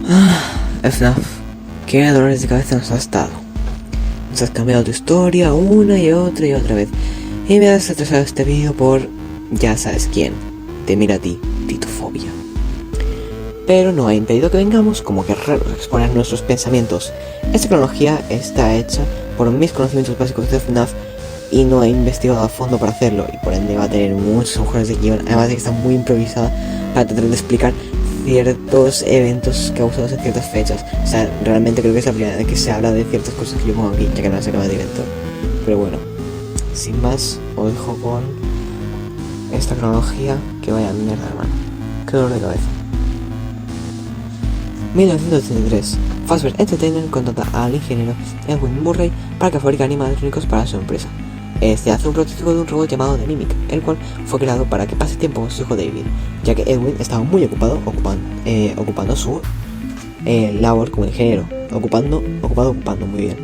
FNAF, qué dolores de cabeza nos has dado. Nos has cambiado tu historia una y otra vez. Y me has retrasado este vídeo por ya sabes quién. Te mira a ti, Titofobia. Pero no ha impedido que vengamos como guerreros a exponer nuestros pensamientos. Esta cronología está hecha por mis conocimientos básicos de FNAF y no he investigado a fondo para hacerlo, y por ende va a tener muchos agujeros de guión, además de que está muy improvisada para tratar de explicar ciertos eventos causados en ciertas fechas. O sea, realmente creo que es la primera vez que se habla de ciertas cosas que yo pongo aquí, ya que no las acaba de inventar. Pero bueno, sin más, os dejo con esta cronología que vaya mierda, hermano. Qué dolor de cabeza. 1983. Fazbear Entertainment contrata al ingeniero Edwin Murray para que fabrique animatrónicos para su empresa. Este hace un prototipo de un robot llamado The Mimic, el cual fue creado para que pase tiempo con su hijo David, ya que Edwin estaba muy ocupado ocupando su labor como ingeniero. Ocupando, muy bien.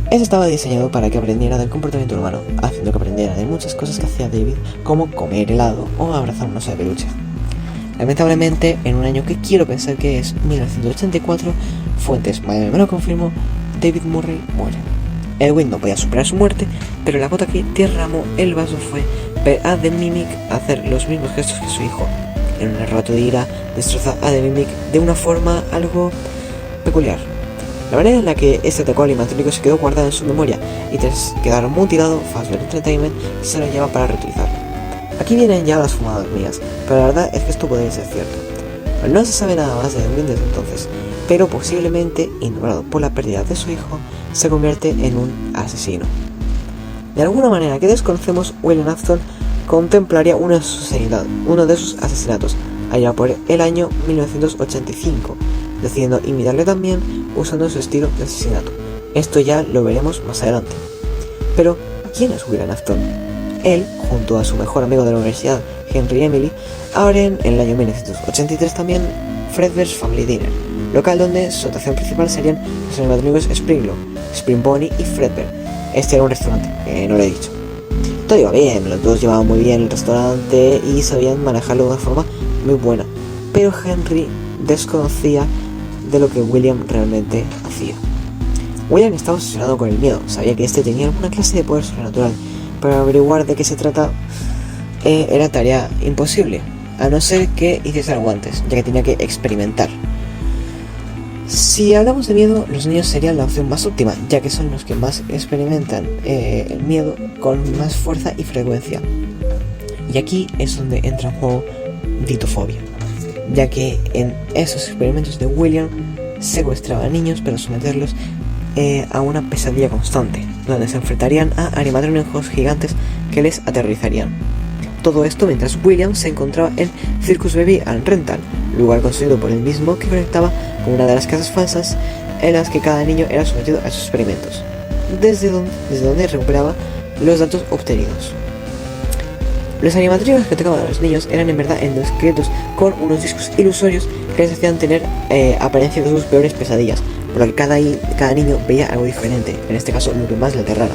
Este estaba diseñado para que aprendiera del comportamiento humano, haciendo que aprendiera de muchas cosas que hacía David, como comer helado o abrazar un oso de peluche. Lamentablemente, en un año que quiero pensar que es 1984, fuentes me lo confirmó, David Murray muere. Edwin no podía superar su muerte, pero la gota que derramó el vaso fue ver a The Mimic hacer los mismos gestos que su hijo. En un arrebato de ira, destroza a The Mimic de una forma algo peculiar. La manera en la que este atacó al animatrónico se quedó guardada en su memoria, y tras quedar mutilado, Fazbear Entertainment se lo lleva para reutilizarlo. Aquí vienen ya las fumadas mías, pero la verdad es que esto podría ser cierto. No se sabe nada más de Edwin desde entonces, pero posiblemente, ignorado por la pérdida de su hijo, se convierte en un asesino. De alguna manera que desconocemos, William Afton contemplaría uno de sus asesinatos, allá por el año 1985, decidiendo imitarle también usando su estilo de asesinato. Esto ya lo veremos más adelante. Pero, ¿quién es William Afton? Él, junto a su mejor amigo de la universidad, Henry Emily, abren en el año 1983 también Fredbear's Family Dinner, local donde su atracción principal serían los animatrónicos Springlow, Spring Bonnie y Fredbear. Este era un restaurante, no lo he dicho. Todo iba bien, los dos llevaban muy bien el restaurante y sabían manejarlo de una forma muy buena, pero Henry desconocía de lo que William realmente hacía. William estaba obsesionado con el miedo, sabía que este tenía alguna clase de poder sobrenatural, pero averiguar de qué se trata era tarea imposible, a no ser que hiciese algo antes, ya que tenía que experimentar. Si hablamos de miedo, los niños serían la opción más óptima, ya que son los que más experimentan el miedo con más fuerza y frecuencia. Y aquí es donde entra en juego Titofobia, ya que en esos experimentos de William secuestraba a niños para someterlos a una pesadilla constante, donde se enfrentarían a animatrónicos gigantes que les aterrorizarían. Todo esto mientras William se encontraba en Circus Baby and Rental, lugar construido por él mismo que conectaba con una de las casas falsas en las que cada niño era sometido a esos experimentos, desde donde recuperaba los datos obtenidos. Los animatrónicos que atacaban a los niños eran en verdad endosqueletos con unos discos ilusorios que les hacían tener apariencia de sus peores pesadillas, por lo que cada niño veía algo diferente, en este caso lo que más le aterrara.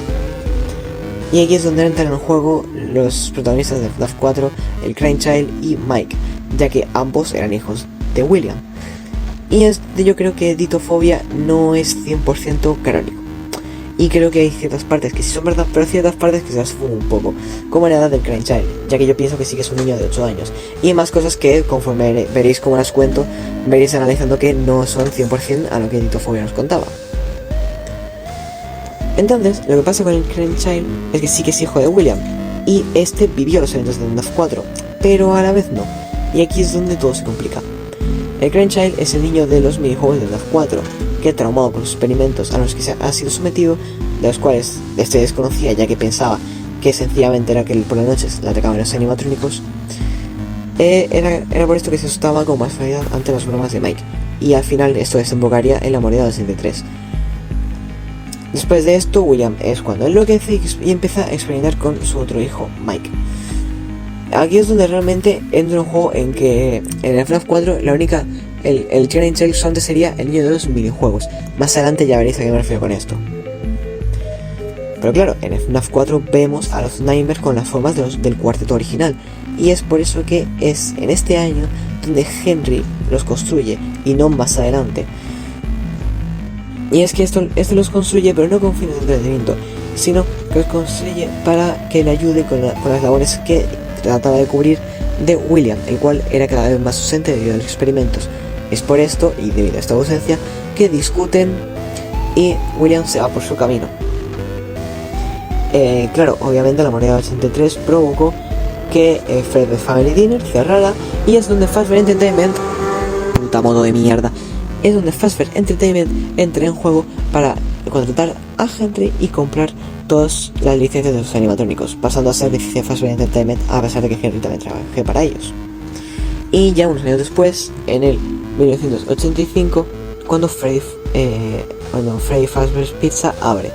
Y aquí es donde entran en juego los protagonistas de FNAF 4, el Crying Child y Mike, ya que ambos eran hijos de William. Y yo creo que Titofobia no es 100% canónico. Y creo que hay ciertas partes que sí son verdad, pero ciertas partes que se las fuman un poco, como la edad del Crying Child, ya que yo pienso que sí que es un niño de 8 años. Y más cosas que, conforme veréis cómo las cuento, veréis analizando que no son 100% a lo que Titofobia nos contaba. Entonces, lo que pasa con el Crying Child es que sí que es hijo de William, y este vivió los eventos de FNAF 4, pero a la vez no, y aquí es donde todo se complica. El Crying Child es el niño de los minijuegos de FNAF 4, que traumado por los experimentos a los que ha sido sometido, de los cuales este desconocía ya que pensaba que sencillamente era que por las noches le atacaban los animatrónicos, era por esto que se asustaba con más facilidad ante las bromas de Mike, y al final esto desembocaría en la moneda del 63. Después de esto, William es cuando enloquece y empieza a experimentar con su otro hijo, Mike. Aquí es donde realmente entra un juego en que en el FNAF 4 el Crying Child solamente sería el niño de los minijuegos. Más adelante ya veréis a qué me refiero con esto. Pero claro, en el FNAF 4 vemos a los Nightmares con las formas del cuarteto original, y es por eso que es en este año donde Henry los construye y no más adelante. Y es que esto los construye, pero no con fines de entretenimiento, sino que los construye para que le ayude con las labores que trataba de cubrir de William, el cual era cada vez más ausente debido a los experimentos. Es por esto, y debido a esta ausencia, que discuten y William se va por su camino. Claro, obviamente la moneda 83 provocó que Freddy's Family Dinner cerrara, y es donde Fazbear Entertainment, puta modo de mierda, es donde Fazbear Entertainment entra en juego para contratar a Henry y comprar todas las licencias de los animatrónicos, pasando a ser licencia de Fazbear Entertainment a pesar de que Henry también trabajé para ellos. Y ya unos años después, en el 1985, cuando Freddy Fazbear's Pizza abre.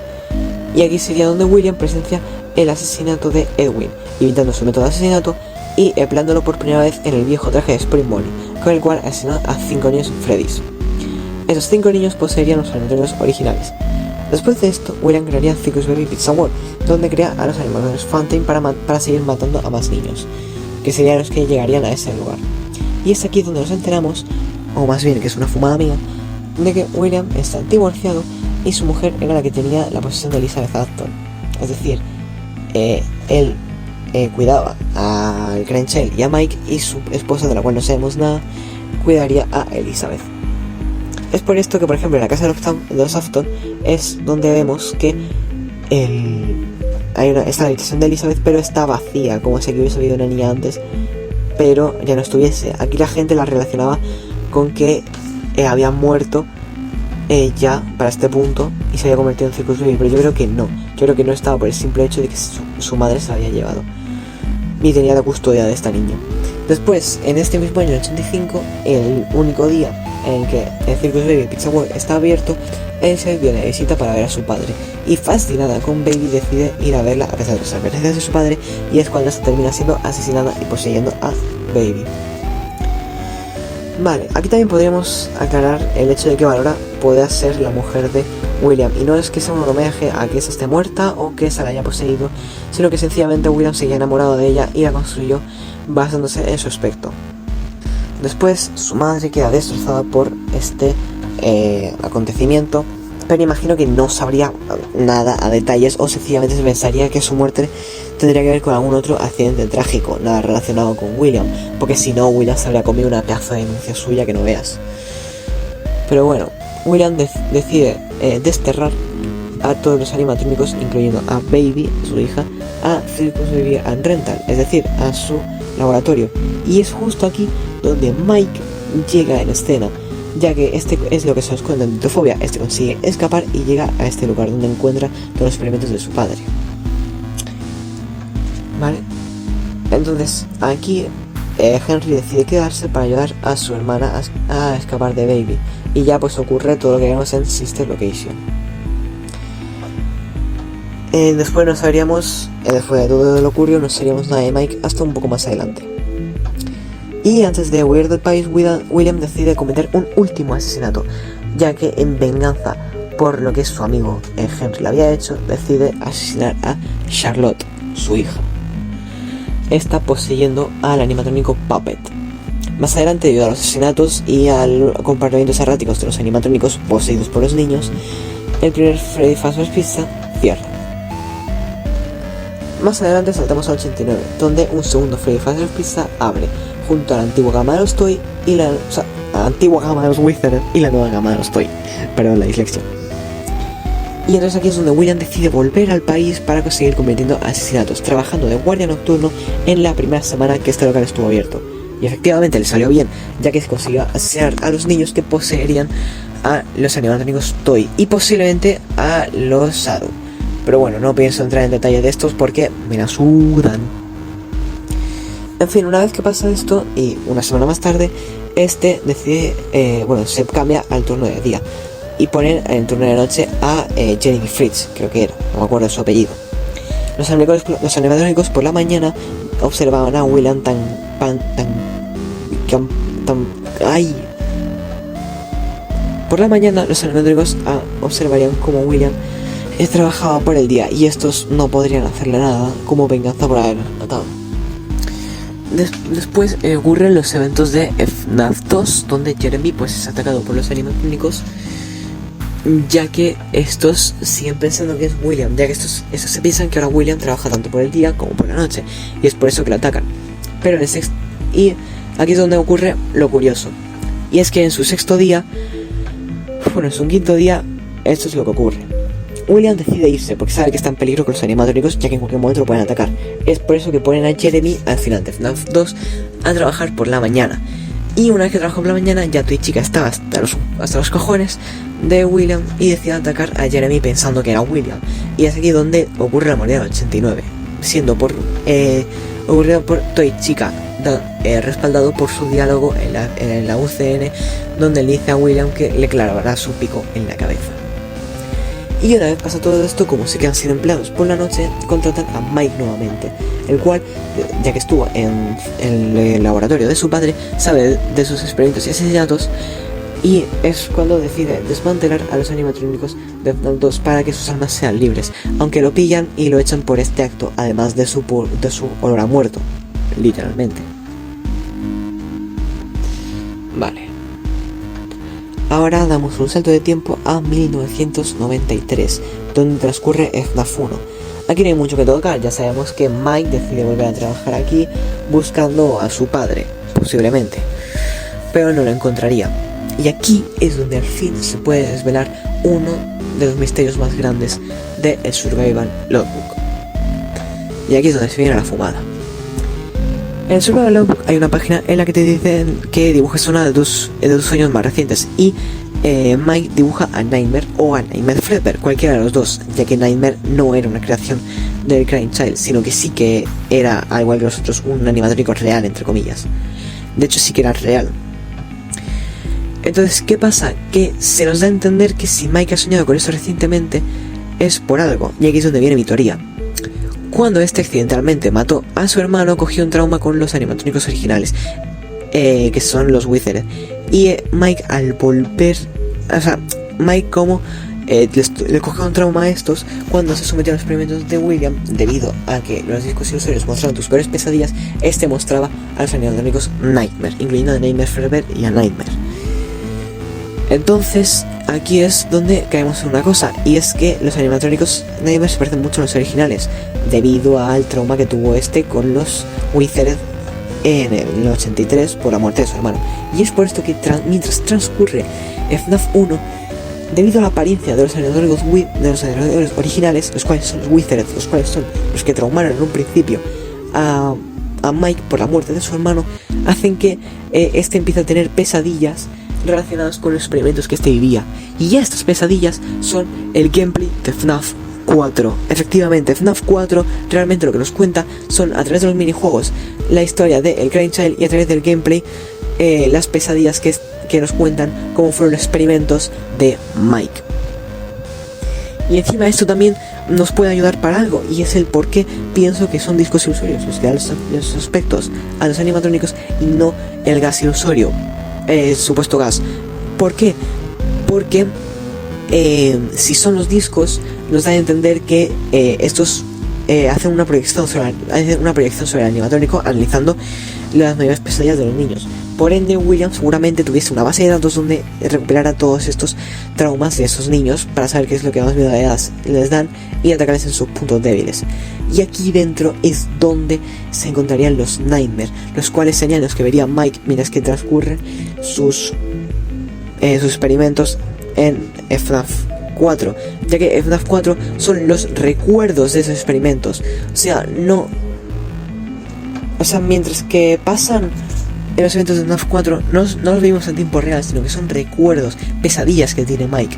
Y aquí sería donde William presencia el asesinato de Edwin, imitando su método de asesinato y empleándolo por primera vez en el viejo traje de Spring Bonnie, con el cual asesinó a 5 niños Freddys. Esos 5 niños poseerían los animatrónicos originales. Después de esto, William crearía Circus Baby Pizza World, donde crea a los animatrónicos Fountain para seguir matando a más niños, que serían los que llegarían a ese lugar. Y es aquí donde nos enteramos, o más bien que es una fumada mía, de que William está divorciado y su mujer era la que tenía la posesión de Elizabeth Acton. Es decir, él cuidaba al Crenshaw y a Mike, y su esposa, de la cual no sabemos nada, cuidaría a Elizabeth. Es por esto que, por ejemplo, en la casa de los Afton es donde vemos que está la habitación de Elizabeth, pero está vacía, como si hubiese habido una niña antes, pero ya no estuviese. Aquí la gente la relacionaba con que había muerto ya para este punto y se había convertido en Circus Baby, pero yo creo que no. Yo creo que no estaba por el simple hecho de que su madre se la había llevado y tenía la custodia de esta niña. Después, en este mismo año, el 85, el único día en que el Circus Baby Pizza World está abierto, Elizabeth viene de visita para ver a su padre, y fascinada con Baby decide ir a verla a pesar de las advertencias de su padre, y es cuando se termina siendo asesinada y poseyendo a Baby. Vale, aquí también podríamos aclarar el hecho de que Valora pueda ser la mujer de William, y no es que sea un homenaje a que esa esté muerta o que se la haya poseído, sino que sencillamente William seguía enamorado de ella y la construyó basándose en su aspecto. Después su madre queda destrozada por este acontecimiento, pero imagino que no sabría nada a detalles, o sencillamente se pensaría que su muerte tendría que ver con algún otro accidente trágico, nada relacionado con William, porque si no, William se habría comido una pedazo de denuncia suya que no veas. Pero bueno, William decide desterrar a todos los animatrónicos, incluyendo a Baby, su hija, a Circus Baby and Rental, es decir, a su laboratorio. Y es justo aquí donde Mike llega en escena, ya que este es lo que se nos cuenta en Ditofobia. Este consigue escapar y llega a este lugar donde encuentra todos los experimentos de su padre. Vale, entonces aquí Henry decide quedarse para ayudar a su hermana a escapar de Baby, y ya pues ocurre todo lo que vemos en Sister Location. Después no sabríamos, después de todo lo ocurrido, no sabríamos nada de Mike hasta un poco más adelante. Y antes de huir del país, William decide cometer un último asesinato, ya que en venganza por lo que su amigo Henry le había hecho, decide asesinar a Charlotte, su hija. Está poseyendo al animatrónico Puppet. Más adelante, debido a los asesinatos y a comportamientos erráticos de los animatrónicos poseídos por los niños, el primer Freddy Fazbear's Pizza cierra. Más adelante saltamos al 89, donde un segundo Freddy Fazbear's Pizza abre, junto a la antigua gama de los Toy y la antigua gama de los Wizard y la nueva gama de los Toy. Perdón la dislexia. Y entonces aquí es donde William decide volver al país para seguir cometiendo asesinatos, trabajando de guardia nocturno en la primera semana que este local estuvo abierto. Y efectivamente le salió bien, ya que se consiguió asesinar a los niños que poseerían a los animatrónicos Toy y posiblemente a los Shadow. Pero bueno, no pienso entrar en detalle de estos porque me la sudan. En fin, una vez que pasa esto y una semana más tarde, decide, se cambia al turno de día y ponen en turno de noche a Jeremy Fritz, creo que era, no me acuerdo de su apellido. Los animatrónicos por la mañana observaban a William Por la mañana los animatrónicos observarían como William trabajaba por el día y estos no podrían hacerle nada como venganza por haberlo matado. Después ocurren los eventos de FNAF 2, donde Jeremy pues es atacado por los animatrónicos, ya que estos siguen pensando que es William, ya que estos se piensan que ahora William trabaja tanto por el día como por la noche, y es por eso que lo atacan. Pero en el sexto, y aquí es donde ocurre lo curioso, y es que en su sexto día, en su quinto día, esto es lo que ocurre. William decide irse porque sabe que está en peligro con los animatrónicos, ya que en cualquier momento lo pueden atacar. Es por eso que ponen a Jeremy al final de FNAF 2 a trabajar por la mañana. Y una vez que trabajó por la mañana, ya tu chica estaba hasta los cojones de William y decide atacar a Jeremy pensando que era William. Y es aquí donde ocurre la moneda 89, siendo ocurrido por Toy Chica, respaldado por su diálogo en la UCN, donde le dice a William que le clavará su pico en la cabeza. Y una vez pasa todo esto, como se quedan sin empleados por la noche, contratan a Mike nuevamente, el cual, ya que estuvo en el laboratorio de su padre, sabe de sus experimentos y asesinatos, y es cuando decide desmantelar a los animatrónicos de FNAF 2 para que sus almas sean libres, aunque lo pillan y lo echan por este acto, además de su olor a muerto, literalmente. Vale. Ahora damos un salto de tiempo a 1993, donde transcurre FNAF 1. Aquí no hay mucho que tocar, ya sabemos que Mike decide volver a trabajar aquí buscando a su padre, posiblemente, pero no lo encontraría. Y aquí es donde al fin se puede desvelar uno de los misterios más grandes de el Survival Logbook. Y aquí es donde se viene la fumada. En el Survival Logbook hay una página en la que te dicen que dibujes uno de tus sueños más recientes, y Mike dibuja a Nightmare o a Nightmare Fredbear, cualquiera de los dos, ya que Nightmare no era una creación del Crying Child, sino que sí que era, al igual que los otros, un animatrónico real, entre comillas. De hecho sí que era real. Entonces, ¿qué pasa? Que se nos da a entender que si Mike ha soñado con eso recientemente es por algo, y aquí es donde viene mi teoría. Cuando este accidentalmente mató a su hermano, cogió un trauma con los animatrónicos originales, que son los Withered. Y Mike, al volver, o sea, Mike como le cogió un trauma a estos cuando se sometió a los experimentos de William, debido a que los discos ilusorios mostraban tus peores pesadillas. Este mostraba a los animatrónicos Nightmare, incluyendo a Nightmare Fredbear y a Nightmare. Entonces, aquí es donde caemos en una cosa, y es que los animatrónicos Nightmare se parecen mucho a los originales, debido al trauma que tuvo este con los Withered en el 83 por la muerte de su hermano. Y es por esto que mientras transcurre FNAF 1, debido a la apariencia de los animatrónicos originales, los cuales son los Withered, los cuales son los que traumaron en un principio a Mike por la muerte de su hermano, hacen que este empiece a tener pesadillas relacionadas con los experimentos que este vivía. Y ya estas pesadillas son el gameplay de FNAF 4. Efectivamente, FNAF 4 realmente lo que nos cuenta son, a través de los minijuegos, la historia de El Crying Child, y a través del gameplay las pesadillas que nos cuentan cómo fueron los experimentos de Mike. Y encima esto también nos puede ayudar para algo, y es el por qué pienso que son discos ilusorios los que dan los aspectos a los animatrónicos y no el gas ilusorio, el supuesto gas. ¿Por qué? Porque si son los discos, nos da a entender que estos hacen una proyección sobre el animatrónico, analizando las mayores pesadillas de los niños. Por ende, William seguramente tuviese una base de datos donde recuperara todos estos traumas de esos niños para saber qué es lo que más miedo les dan y atacarles en sus puntos débiles. Y aquí dentro es donde se encontrarían los Nightmare, los cuales serían los que vería Mike mientras que transcurren sus experimentos en FNAF 4, ya que FNAF 4 son los recuerdos de esos experimentos. Mientras que pasan en los eventos de FNAF 4, no los vimos en tiempo real, sino que son recuerdos, pesadillas que tiene Mike.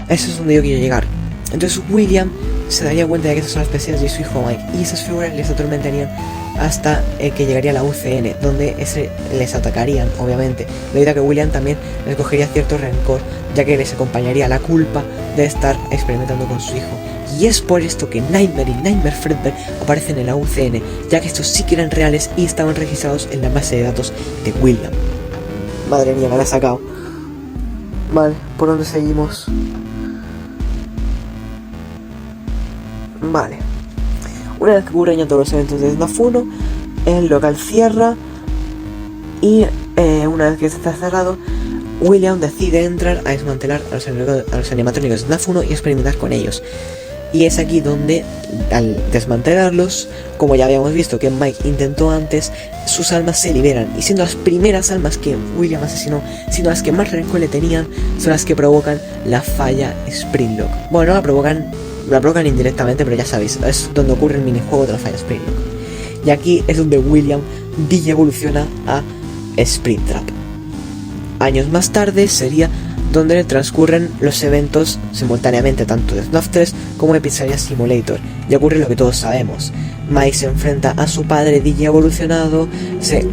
Eso es donde yo quiero llegar. Entonces William se daría cuenta de que esas son las pesadillas de su hijo Mike, y esas figuras les atormentarían hasta que llegaría la UCN, donde les atacarían, obviamente, debido a que William también les cogería cierto rencor, ya que les acompañaría la culpa de estar experimentando con su hijo. Y es por esto que Nightmare y Nightmare Fredbear aparecen en la UCN, ya que estos sí que eran reales y estaban registrados en la base de datos de William. Madre mía, me la he sacado. Vale, ¿por dónde seguimos? Vale. Una vez que ocurren ya todos los eventos de FNAF 1, el local cierra y una vez que está cerrado, William decide entrar a desmantelar a los animatrónicos de FNAF 1 y experimentar con ellos. Y es aquí donde, al desmantelarlos, como ya habíamos visto que Mike intentó antes, sus almas se liberan. Y siendo las primeras almas que William asesinó, siendo las que más rencor le tenían, son las que provocan la falla Springlock. Bueno, la provocan indirectamente, pero ya sabéis, es donde ocurre el minijuego de la falla Springlock. Y aquí es donde William evoluciona a Springtrap. Años más tarde sería donde transcurren los eventos simultáneamente tanto de FNAF 3 como de Pizzeria Simulator. Y ocurre lo que todos sabemos. Mike se enfrenta a su padre evolucionado, se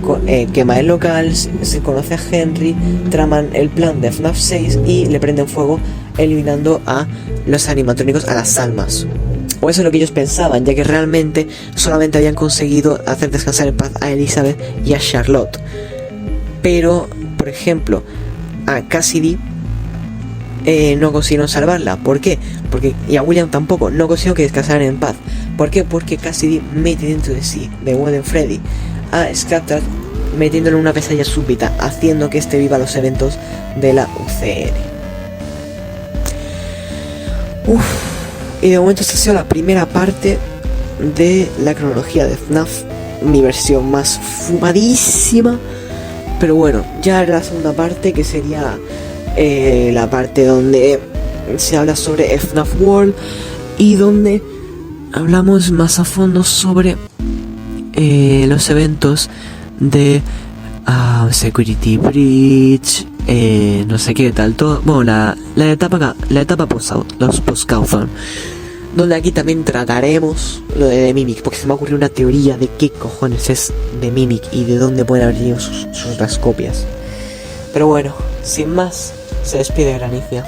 quema el local, se conoce a Henry, traman el plan de FNAF 6 y le prenden fuego eliminando a los animatrónicos, a las almas. O eso es lo que ellos pensaban, ya que realmente solamente habían conseguido hacer descansar en paz a Elizabeth y a Charlotte. Pero, por ejemplo, a Cassidy no consiguieron salvarla. ¿Por qué? Y a William tampoco, no consiguieron que descansaran en paz. ¿Por qué? Porque Cassidy mete dentro de sí, de Golden Freddy, a Scattered, metiéndole una pesadilla súbita, haciendo que este viva los eventos de la UCN. Y de momento esta ha sido la primera parte de la cronología de FNAF, mi versión más fumadísima. Pero bueno, ya la segunda parte, que sería la parte donde se habla sobre FNAF World y donde hablamos más a fondo sobre los eventos de Security Breach, no sé qué tal, todo, bueno, la etapa post-Cawthon, donde aquí también trataremos lo de The Mimic, porque se me ha ocurrido una teoría de qué cojones es The Mimic y de dónde pueden haber llegado sus copias. Pero bueno, sin más, se despide Granicia.